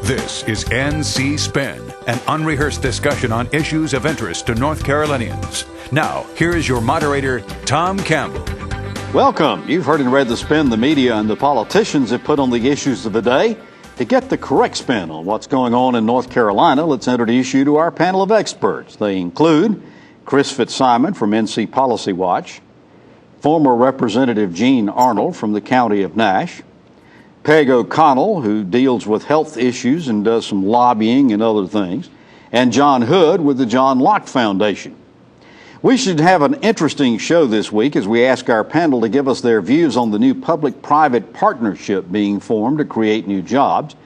This is NC Spin, an unrehearsed discussion on issues of interest to North Carolinians. Now, here is your moderator, Tom Campbell. Welcome. You've heard and read the spin the media and the politicians have put on the issues of the day. To get the correct spin on what's going on in North Carolina, let's introduce you to our panel of experts. They include Chris Fitzsimon from NC Policy Watch, former Representative Gene Arnold from the County of Nash, Peg O'Connell, who deals with health issues and does some lobbying and other things, and John Hood with the John Locke Foundation. We should have an interesting show this week as we ask our panel to give us their views on the new public-private partnership being formed to create new jobs,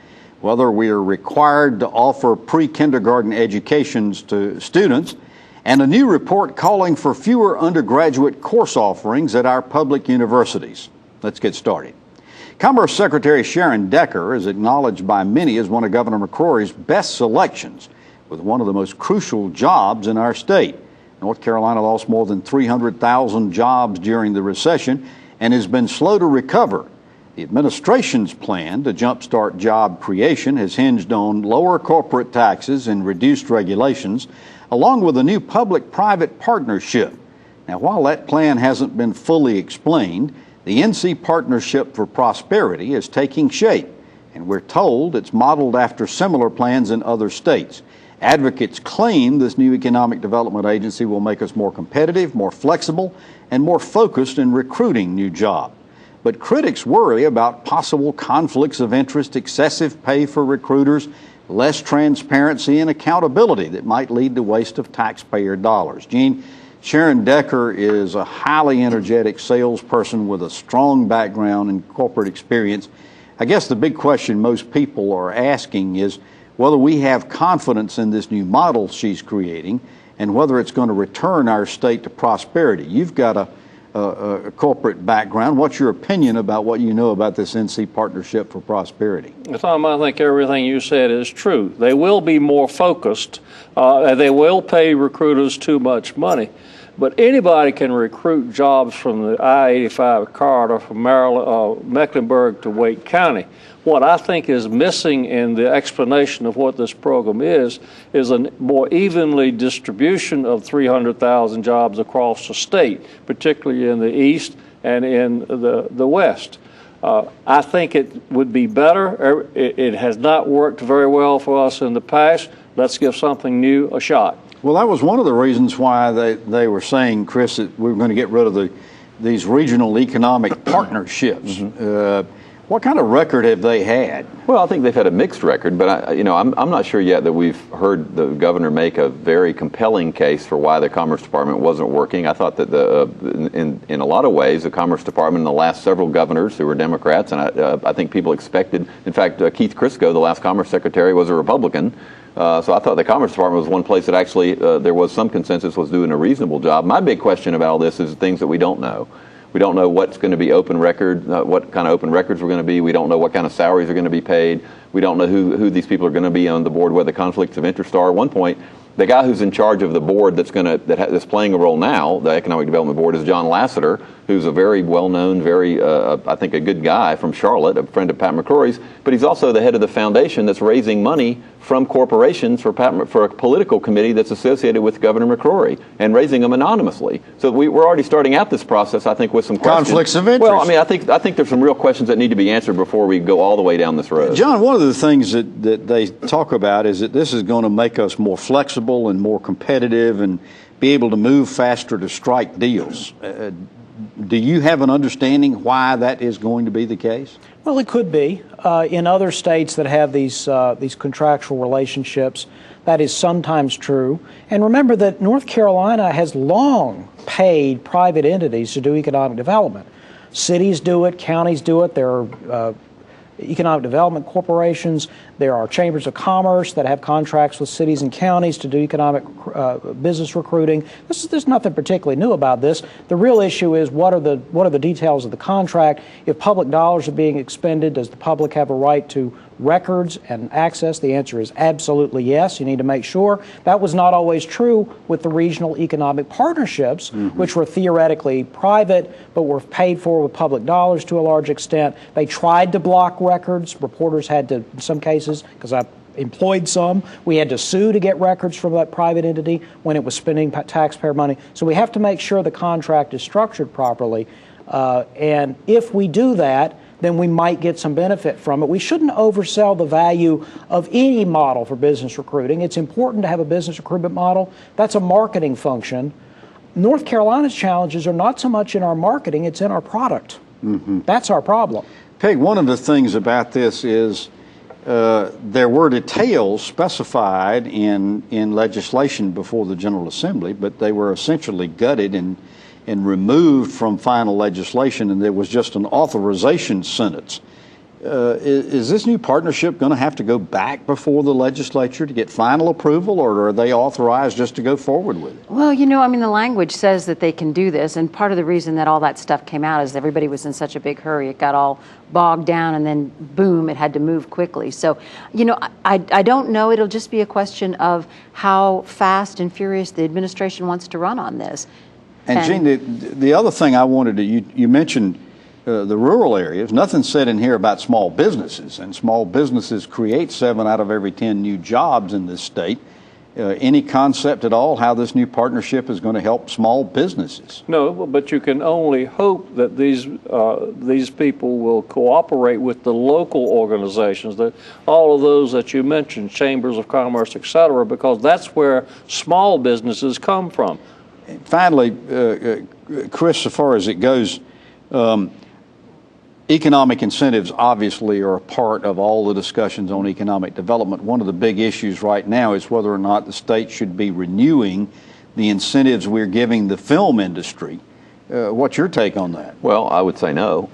whether we are required to offer pre-kindergarten educations to students, and a new report calling for fewer undergraduate course offerings at our public universities. Let's get started. Commerce Secretary Sharon Decker is acknowledged by many as one of Governor McCrory's best selections with one of the most crucial jobs in our state. North Carolina lost more than 300,000 jobs during the recession and has been slow to recover. The administration's plan to jumpstart job creation has hinged on lower corporate taxes and reduced regulations, along with a new public-private partnership. Now, while that plan hasn't been fully explained, the NC Partnership for Prosperity is taking shape, and we're told it's modeled after similar plans in other states. Advocates claim this new economic development agency will make us more competitive, more flexible, and more focused in recruiting new jobs. But critics worry about possible conflicts of interest, excessive pay for recruiters, less transparency and accountability that might lead to waste of taxpayer dollars. Gene, Sharon Decker is a highly energetic salesperson with a strong background in corporate experience. I guess the big question most people are asking is whether we have confidence in this new model she's creating and whether it's going to return our state to prosperity. You've got a corporate background. What's your opinion about what you know about this NC Partnership for Prosperity? Tom, I think everything you said is true. They will be more focused. They will pay recruiters too much money. But anybody can recruit jobs from the I-85 corridor from Mecklenburg to Wake County. What I think is missing in the explanation of what this program is a more evenly distribution of 300,000 jobs across the state, particularly in the east and in the west. I think it would be better. It has not worked very well for us in the past. Let's give something new a shot. Well, that was one of the reasons why they were saying, Chris, that we were going to get rid of these regional economic partnerships. Mm-hmm. What kind of record have they had? Well, I think they've had a mixed record, but I'm not sure yet that we've heard the governor make a very compelling case for why the Commerce Department wasn't working. I thought that in a lot of ways, the Commerce Department and the last several governors who were Democrats, and I think people expected, in fact, Keith Crisco, the last Commerce Secretary, was a Republican. So I thought the Commerce Department was one place that actually there was some consensus was doing a reasonable job. My big question about all this is things that we don't know. We don't know what's going to be open record, what kind of open records we're going to be. We don't know what kind of salaries are going to be paid. We don't know who these people are going to be on the board, what the conflicts of interest are. At one point, the guy who's in charge of the board that's playing a role now, the Economic Development Board, is John Lasseter, who's a very well-known, very, I think, a good guy from Charlotte, a friend of Pat McCrory's, but he's also the head of the foundation that's raising money from corporations for a political committee that's associated with Governor McCrory and raising them anonymously. So we're already starting out this process, I think, with some questions. Conflicts of interest. Well, I mean, I think there's some real questions that need to be answered before we go all the way down this road. John, one of the things that they talk about is that this is going to make us more flexible and more competitive and be able to move faster to strike deals. Do you have an understanding why that is going to be the case? Well, it could be. In other states that have these contractual relationships, that is sometimes true. And remember that North Carolina has long paid private entities to do economic development. Cities do it, counties do it. There are economic development corporations. There are chambers of commerce that have contracts with cities and counties to do economic business recruiting. There's nothing particularly new about this. The real issue is what are the details of the contract. If public dollars are being expended, does the public have a right to records and access? The answer is absolutely yes. You need to make sure. That was not always true with the regional economic partnerships, which were theoretically private, but were paid for with public dollars to a large extent. They tried to block records. Reporters had to, in some cases, because I employed some, we had to sue to get records from that private entity when it was spending taxpayer money. So we have to make sure the contract is structured properly. And if we do that, then we might get some benefit from it. We shouldn't oversell the value of any model for business recruiting. It's important to have a business recruitment model. That's a marketing function. North Carolina's challenges are not so much in our marketing, it's in our product. That's our problem. Peg, one of the things about this is there were details specified in legislation before the General Assembly, but they were essentially gutted and removed from final legislation, and there was just an authorization sentence. Is this new partnership going to have to go back before the legislature to get final approval, or are they authorized just to go forward with it? Well, the language says that they can do this, and part of the reason that all that stuff came out is everybody was in such a big hurry. It got all bogged down, and then boom, it had to move quickly. So, I don't know. It'll just be a question of how fast and furious the administration wants to run on this. And Jean, the other thing I wanted to, you mentioned the rural areas. Nothing said in here about small businesses, and small businesses create 7 out of every 10 new jobs in this state. Any concept at all how this new partnership is going to help small businesses? No, but you can only hope that these people will cooperate with the local organizations, that all of those that you mentioned, chambers of commerce, et cetera, because that's where small businesses come from. Finally, Chris, so far as it goes, economic incentives obviously are a part of all the discussions on economic development. One of the big issues right now is whether or not the state should be renewing the incentives we're giving the film industry. What's your take on that? Well, I would say no.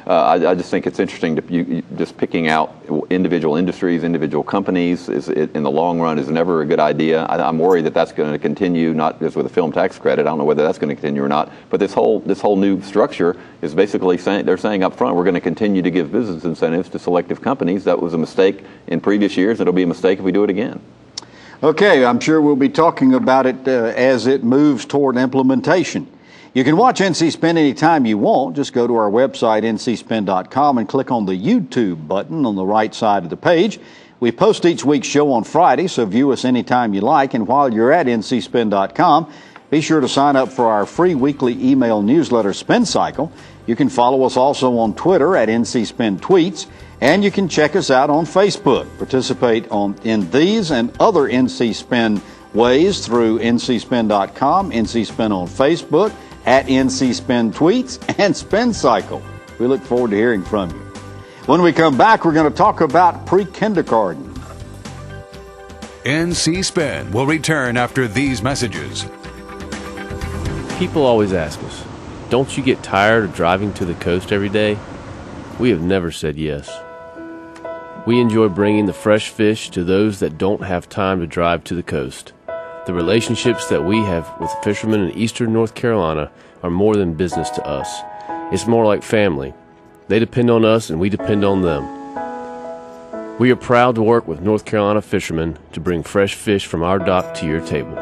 I just think it's interesting to just picking out individual industries, individual companies in the long run is never a good idea. I'm worried that that's going to continue, not just with the film tax credit. I don't know whether that's going to continue or not. But this whole new structure is basically saying up front we're going to continue to give business incentives to selective companies. That was a mistake in previous years. It'll be a mistake if we do it again. Okay, I'm sure we'll be talking about it as it moves toward implementation. You can watch NC Spin anytime you want. Just go to our website, ncspin.com, and click on the YouTube button on the right side of the page. We post each week's show on Friday, so view us anytime you like. And while you're at ncspin.com, be sure to sign up for our free weekly email newsletter, Spin Cycle. You can follow us also on Twitter at NCSpin Tweets, and you can check us out on Facebook. Participate in these and other NC Spin ways through ncspin.com, NC Spin on Facebook, at NC Spin Tweets, and Spin Cycle. We look forward to hearing from you. When we come back, we're going to talk about pre-kindergarten. NC Spin will return after these messages. People always ask us, don't you get tired of driving to the coast every day? We have never said yes. We enjoy bringing the fresh fish to those that don't have time to drive to the coast. The relationships that we have with fishermen in eastern North Carolina are more than business to us. It's more like family. They depend on us and we depend on them. We are proud to work with North Carolina fishermen to bring fresh fish from our dock to your table.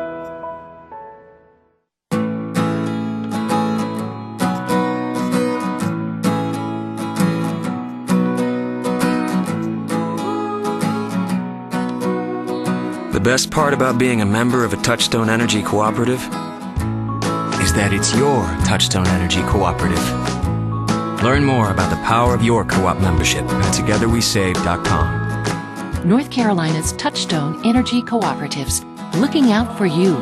The best part about being a member of a Touchstone Energy Cooperative is that it's your Touchstone Energy Cooperative. Learn more about the power of your co-op membership at togetherwesave.com. North Carolina's Touchstone Energy Cooperatives, looking out for you.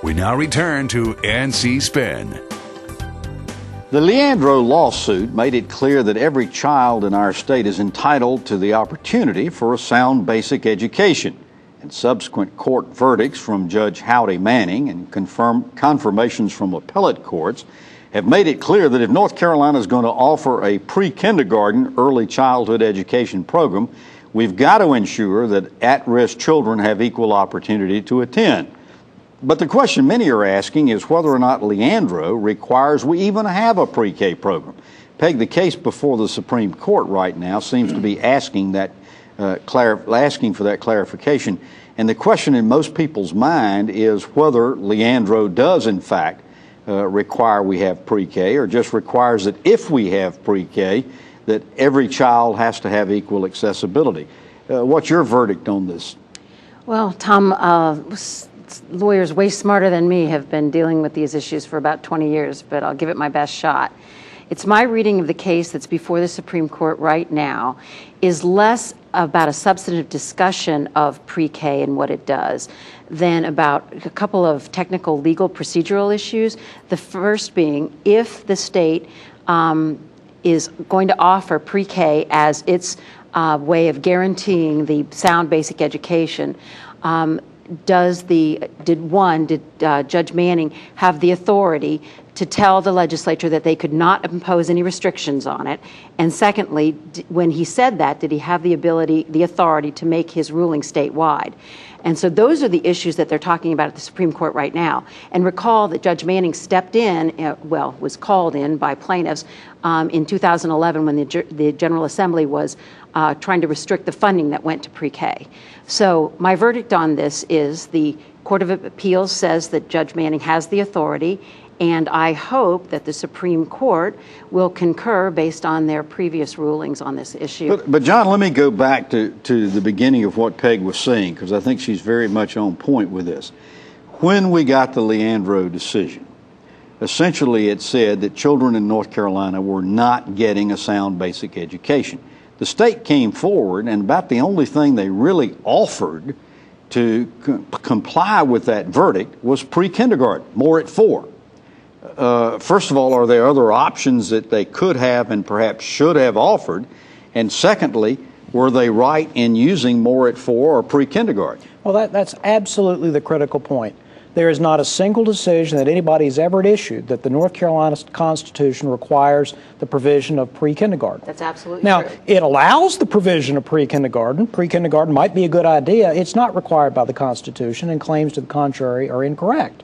We now return to NC Spin. The Leandro lawsuit made it clear that every child in our state is entitled to the opportunity for a sound basic education, and subsequent court verdicts from Judge Howdy Manning and confirmations from appellate courts have made it clear that if North Carolina is going to offer a pre-kindergarten early childhood education program, we've got to ensure that at-risk children have equal opportunity to attend. But the question many are asking is whether or not Leandro requires we even have a pre-K program. Peg, the case before the Supreme Court right now seems to be asking that asking for that clarification. And the question in most people's mind is whether Leandro does, in fact, require we have pre-K, or just requires that if we have pre-K, that every child has to have equal accessibility. What's your verdict on this? Well, Tom, lawyers way smarter than me have been dealing with these issues for about 20 years, but I'll give it my best shot. It's my reading of the case that's before the Supreme Court right now is less about a substantive discussion of pre-K and what it does than about a couple of technical legal procedural issues. The first being, if the state is going to offer pre-K as its way of guaranteeing the sound basic education, did Judge Manning have the authority to tell the legislature that they could not impose any restrictions on it? And secondly, when he said that, did he have the authority to make his ruling statewide? And so those are the issues that they're talking about at the Supreme Court right now. And recall that Judge Manning stepped in, was called in by plaintiffs in 2011 when the General Assembly was trying to restrict the funding that went to pre-K. So my verdict on this is the Court of Appeals says that Judge Manning has the authority, and I hope that the Supreme Court will concur based on their previous rulings on this issue. But John, let me go back to the beginning of what Peg was saying, because I think she's very much on point with this. When we got the Leandro decision, essentially it said that children in North Carolina were not getting a sound basic education. The state came forward, and about the only thing they really offered to comply with that verdict was pre-kindergarten, more at 4. First of all, are there other options that they could have and perhaps should have offered? And secondly, were they right in using more at 4 or pre-kindergarten? Well, that's absolutely the critical point. There is not a single decision that anybody has ever issued that the North Carolina Constitution requires the provision of pre-kindergarten. That's absolutely true. Now, it allows the provision of pre-kindergarten. Pre-kindergarten might be a good idea. It's not required by the Constitution, and claims to the contrary are incorrect.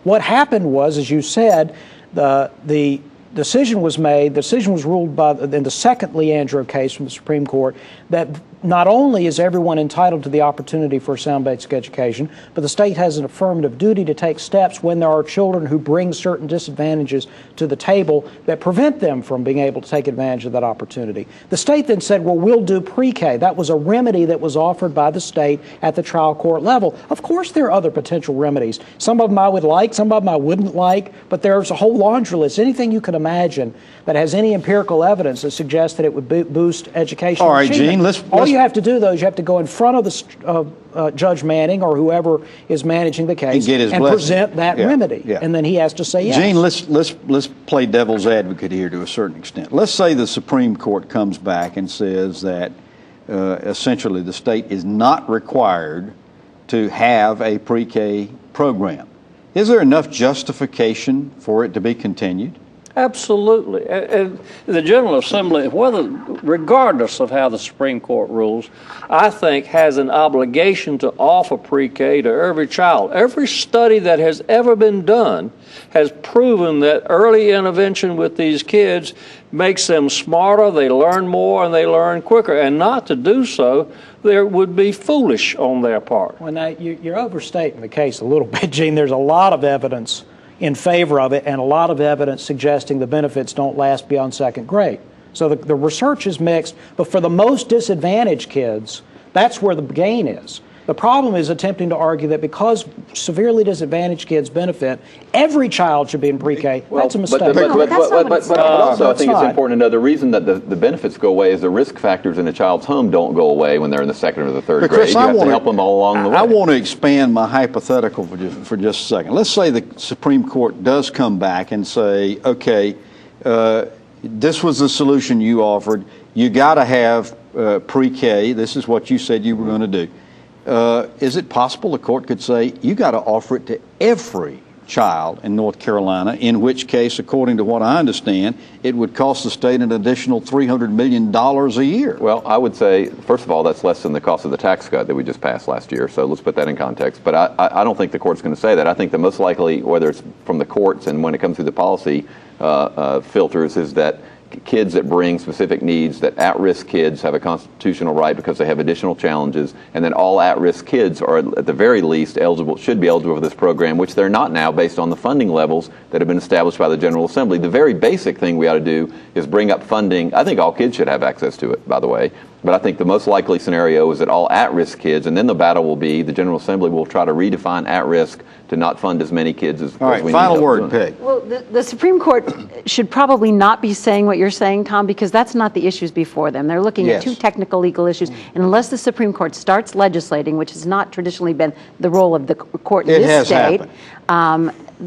What happened was, as you said, the decision was made, the decision was ruled in the second Leandro case from the Supreme Court, that not only is everyone entitled to the opportunity for a sound basic education, but the state has an affirmative duty to take steps when there are children who bring certain disadvantages to the table that prevent them from being able to take advantage of that opportunity. The state then said, well, we'll do pre-K. That was a remedy that was offered by the state at the trial court level. Of course, there are other potential remedies. Some of them I would like, some of them I wouldn't like, but there's a whole laundry list. Anything you can imagine that has any empirical evidence that suggests that it would boost educational All right, achievement. Gene, All you have to do, though, is you have to go in front of Judge Manning or whoever is managing the case and present that remedy. Yeah. And then he has to say yes. Gene, let's play devil's advocate here to a certain extent. Let's say the Supreme Court comes back and says that essentially the state is not required to have a pre-K program. Is there enough justification for it to be continued? Absolutely. And the General Assembly, regardless of how the Supreme Court rules, I think has an obligation to offer pre-K to every child. Every study that has ever been done has proven that early intervention with these kids makes them smarter, they learn more, and they learn quicker. And not to do so, there would be foolish on their part. Well, now, you're overstating the case a little bit, Gene. There's a lot of evidence in favor of it, and a lot of evidence suggesting the benefits don't last beyond second grade. So the research is mixed, but for the most disadvantaged kids, that's where the gain is. The problem is attempting to argue that because severely disadvantaged kids benefit, every child should be in pre-K. That's a mistake. But also, I think it's important to know the reason that the benefits go away is the risk factors in a child's home don't go away when they're in the second or the third grade. You have to help them all along the way. I want to expand my hypothetical for just a second. Let's say the Supreme Court does come back and say, okay, this was the solution you offered. You got to have pre-K. This is what you said you were going to do. Is it possible the court could say, you got to offer it to every child in North Carolina, in which case, according to what I understand, it would cost the state an additional $300 million a year? Well, I would say, first of all, that's less than the cost of the tax cut that we just passed last year, so let's put that in context. But I don't think the court's going to say that. I think the most likely, whether it's from the courts and when it comes through the policy filters, is that kids that bring specific needs, that at-risk kids have a constitutional right because they have additional challenges, and then all at-risk kids are at the very least should be eligible for this program, which they're not now based on the funding levels that have been established by the General Assembly. The very basic thing we ought to do is bring up funding. I think all kids should have access to it, by the way, but I think the most likely scenario is that all at-risk kids, and then the battle will be the General Assembly will try to redefine at-risk to not fund as many kids as all right, we final need. Word, Peg. Well, the Supreme Court should probably not be saying what you're saying, Tom, because that's not the issues before them. They're looking at two technical legal issues. And unless the Supreme Court starts legislating, which has not traditionally been the role of the court in this state,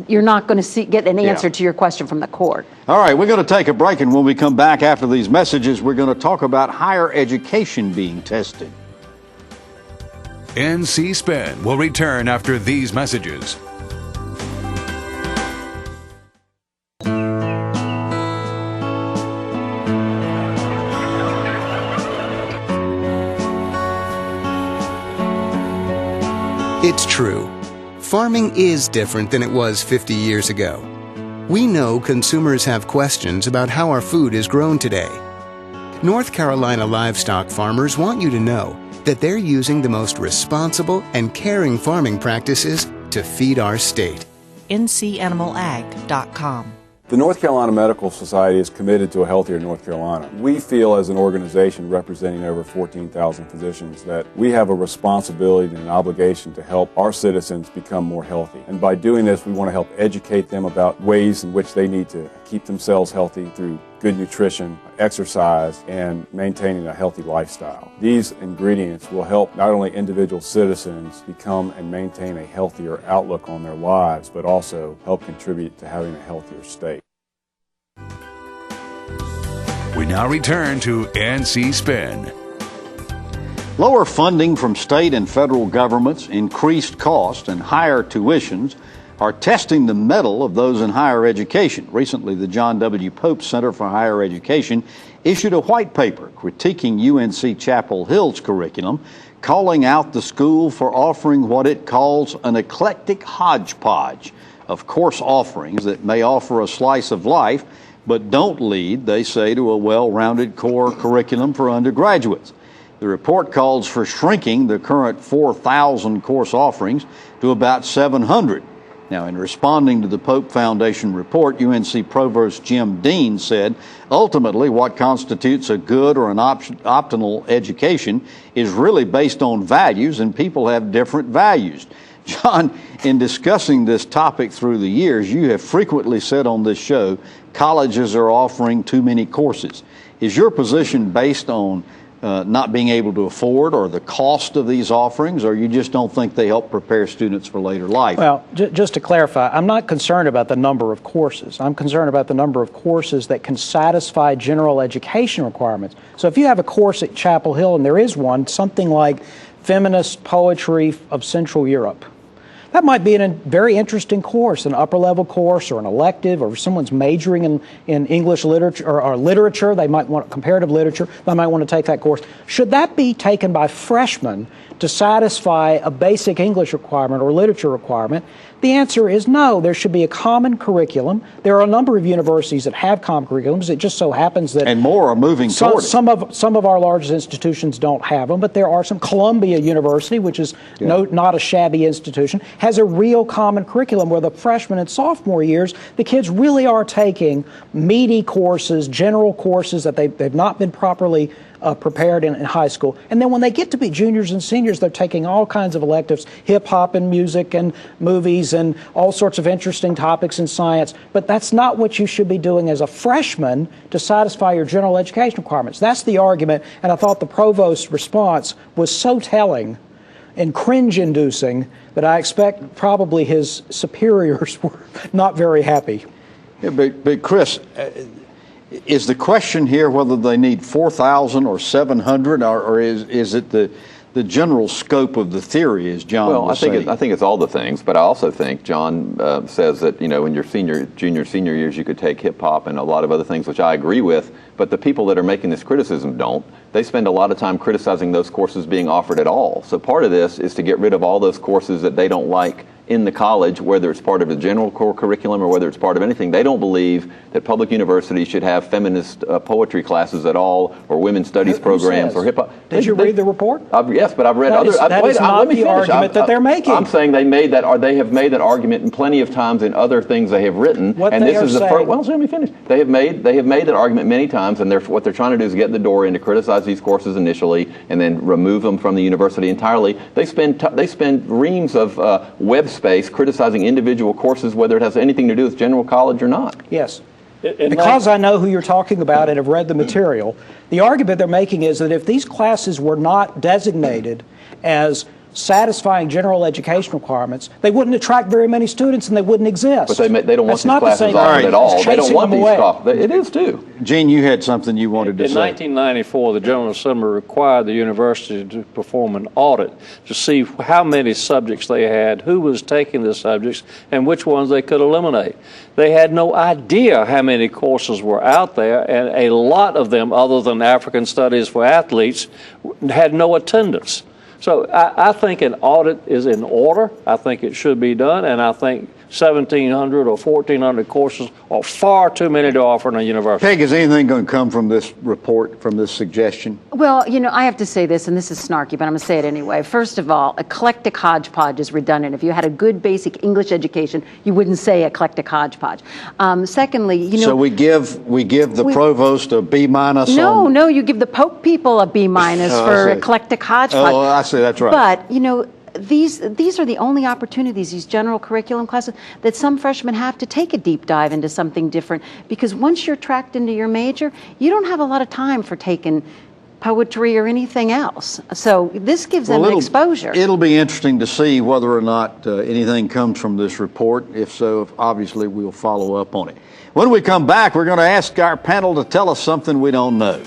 you're not going to get an answer to your question from the court. All right, we're going to take a break, and when we come back after these messages, we're going to talk about higher education being tested. NC Spin will return after these messages. It's true. Farming is different than it was 50 years ago. We know consumers have questions about how our food is grown today. North Carolina livestock farmers want you to know that they're using the most responsible and caring farming practices to feed our state. ncanimalag.com. The North Carolina Medical Society is committed to a healthier North Carolina. We feel as an organization representing over 14,000 physicians that we have a responsibility and an obligation to help our citizens become more healthy. And by doing this, we want to help educate them about ways in which they need to keep themselves healthy through good nutrition, exercise, and maintaining a healthy lifestyle. These ingredients will help not only individual citizens become and maintain a healthier outlook on their lives, but also help contribute to having a healthier state. We now return to NC Spin. Lower funding from state and federal governments, increased costs, and higher tuitions are testing the mettle of those in higher education. Recently, the John W. Pope Center for Higher Education issued a white paper critiquing UNC Chapel Hill's curriculum, calling out the school for offering what it calls an eclectic hodgepodge of course offerings that may offer a slice of life, but don't lead, they say, to a well-rounded core curriculum for undergraduates. The report calls for shrinking the current 4,000 course offerings to about 700. Now, in responding to the Pope Foundation report, UNC Provost Jim Dean said, ultimately, what constitutes a good or an optimal education is really based on values, and people have different values. John, in discussing this topic through the years, you have frequently said on this show, colleges are offering too many courses. Is your position based on not being able to afford or the cost of these offerings, or you just don't think they help prepare students for later life? Well, just to clarify, I'm not concerned about the number of courses. I'm concerned about the number of courses that can satisfy general education requirements. So if you have a course at Chapel Hill, and there is one, something like Feminist Poetry of Central Europe, that might be a very interesting course, an upper-level course or an elective, or if someone's majoring in English literature or literature, they might want comparative literature, they might want to take that course. Should that be taken by freshmen to satisfy a basic English requirement or literature requirement? The answer is no. There should be a common curriculum. There are a number of universities that have common curriculums. It just so happens that and more are moving toward it. Some of our largest institutions don't have them, but there are some. Columbia University, which is not a shabby institution, has a real common curriculum where the freshman and sophomore years, the kids really are taking meaty courses, general courses that they've not been properly prepared in high school. And then when they get to be juniors and seniors, they're taking all kinds of electives, hip-hop and music and movies and all sorts of interesting topics in science. But that's not what you should be doing as a freshman to satisfy your general education requirements. That's the argument, and I thought the provost's response was so telling and cringe-inducing that I expect probably his superiors were not very happy. Yeah, but Chris, is the question here whether they need 4,000 or 700, or is it the general scope of the theory, as John was saying? I think it's all the things, but I also think John says that, in your junior, senior years, you could take hip-hop and a lot of other things, which I agree with, but the people that are making this criticism don't. They spend a lot of time criticizing those courses being offered at all. So part of this is to get rid of all those courses that they don't like in the college, whether it's part of a general core curriculum or whether it's part of anything. They don't believe that public universities should have feminist poetry classes at all, or women's studies programs, or hip hop. Did you read the report? Yes, but I've read that other. That is not the argument that they're making. I'm saying they made that, or they have made that argument in plenty of times in other things they have written. What and they this are is the saying, first. Well, let me finish. They have made that argument many times, and what they're trying to do is get the door in to criticize these courses initially, and then remove them from the university entirely. They spend reams of web space criticizing individual courses, whether it has anything to do with general college or not. Yes. Because I know who you're talking about and have read the material, the argument they're making is that if these classes were not designated as satisfying general education requirements, they wouldn't attract very many students and they wouldn't exist. But they don't want That's these classes offered at all. They don't want these stuff. It is too. Gene, you had something you wanted to say. In 1994, the General Assembly required the university to perform an audit to see how many subjects they had, who was taking the subjects, and which ones they could eliminate. They had no idea how many courses were out there, and a lot of them, other than African Studies for Athletes, had no attendance. So I think an audit is in order. I think it should be done, and I think 1,700 or 1,400 courses are far too many to offer in a university. Peg, is anything going to come from this report, from this suggestion? Well, I have to say this, and this is snarky, but I'm going to say it anyway. First of all, eclectic hodgepodge is redundant. If you had a good basic English education, you wouldn't say eclectic hodgepodge. Secondly, So we give the provost a B-? No, you give the Pope people a B- for eclectic hodgepodge. Oh, I see, that's right. But, these are the only opportunities, these general curriculum classes, that some freshmen have to take a deep dive into something different, because once you're tracked into your major, you don't have a lot of time for taking poetry or anything else. So this gives them an exposure. It'll be interesting to see whether or not anything comes from this report. If so, obviously we'll follow up on it. When we come back, we're going to ask our panel to tell us something we don't know.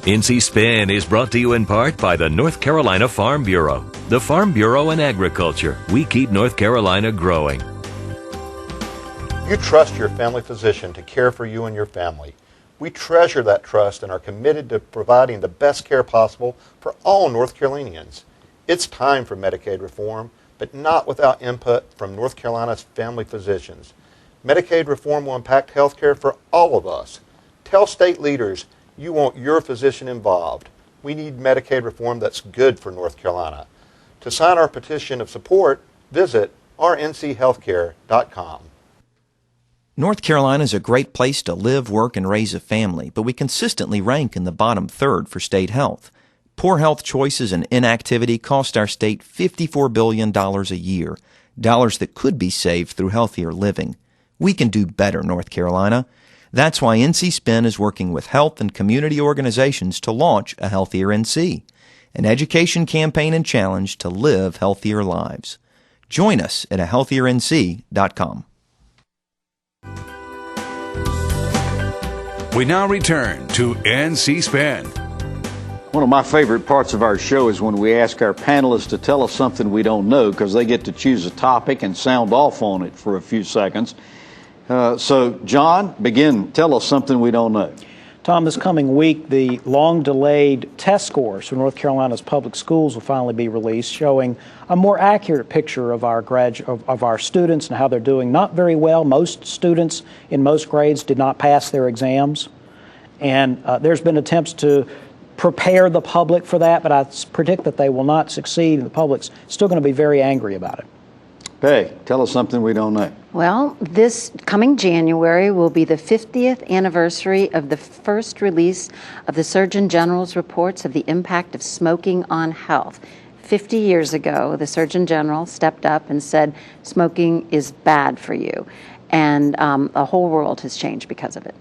NC Spin is brought to you in part by the North Carolina Farm Bureau. The Farm Bureau and Agriculture. We keep North Carolina growing. You trust your family physician to care for you and your family. We treasure that trust and are committed to providing the best care possible for all North Carolinians. It's time for Medicaid reform, but not without input from North Carolina's family physicians. Medicaid reform will impact health care for all of us. Tell state leaders you want your physician involved. We need Medicaid reform that's good for North Carolina. To sign our petition of support, visit rnchealthcare.com. North Carolina is a great place to live, work, and raise a family, but we consistently rank in the bottom third for state health. Poor health choices and inactivity cost our state $54 billion a year, dollars that could be saved through healthier living. We can do better, North Carolina. That's why NC Spin is working with health and community organizations to launch a Healthier NC, an education campaign and challenge to live healthier lives. Join us at ahealthierNC.com. We now return to NC Spin. One of my favorite parts of our show is when we ask our panelists to tell us something we don't know, because they get to choose a topic and sound off on it for a few seconds. So, John, tell us something we don't know. Tom, this coming week, the long-delayed test scores for North Carolina's public schools will finally be released, showing a more accurate picture of our students and how they're doing. Not very well. Most students in most grades did not pass their exams, and there's been attempts to prepare the public for that, but I predict that they will not succeed, and the public's still going to be very angry about it. Hey, tell us something we don't know. Well, this coming January will be the 50th anniversary of the first release of the Surgeon General's reports of the impact of smoking on health. 50 years ago, the Surgeon General stepped up and said smoking is bad for you, and the whole world has changed because of it.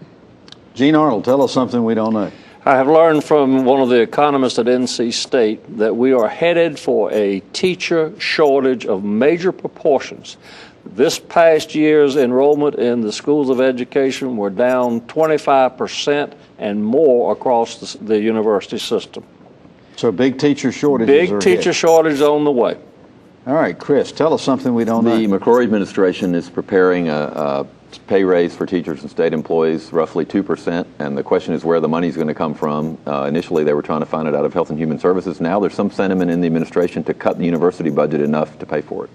Gene Arnold, tell us something we don't know. I have learned from one of the economists at NC State that we are headed for a teacher shortage of major proportions. This past year's enrollment in the schools of education were down 25% and more across the university system. So big teacher shortages Big teacher shortage on the way. All right, Chris, tell us something we don't know. The McCrory administration is preparing a pay raise for teachers and state employees, roughly 2%, and the question is where the money is going to come from. Initially, they were trying to find it out of Health and Human Services. Now there's some sentiment in the administration to cut the university budget enough to pay for it.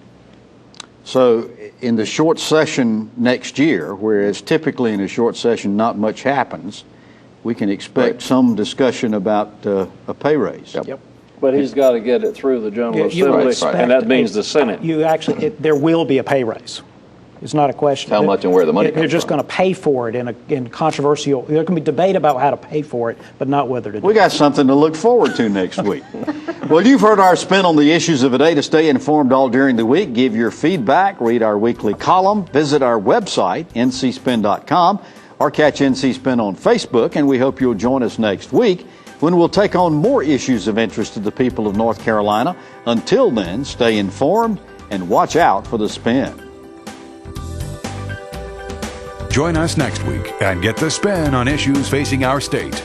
So in the short session next year, whereas typically in a short session not much happens, we can expect some discussion about a pay raise. Yep. But he's got to get it through the General Assembly, and that means the Senate. There will be a pay raise. It's not a question. How much and where the money comes They're just going to pay for it in controversial. There can be debate about how to pay for it, but not whether to do it. We got something to look forward to next week. Well, you've heard our spin on the issues of the day. To stay informed all during the week, give your feedback, read our weekly column, visit our website, ncspin.com, or catch NC Spin on Facebook, and we hope you'll join us next week when we'll take on more issues of interest to the people of North Carolina. Until then, stay informed and watch out for the spin. Join us next week and get the spin on issues facing our state.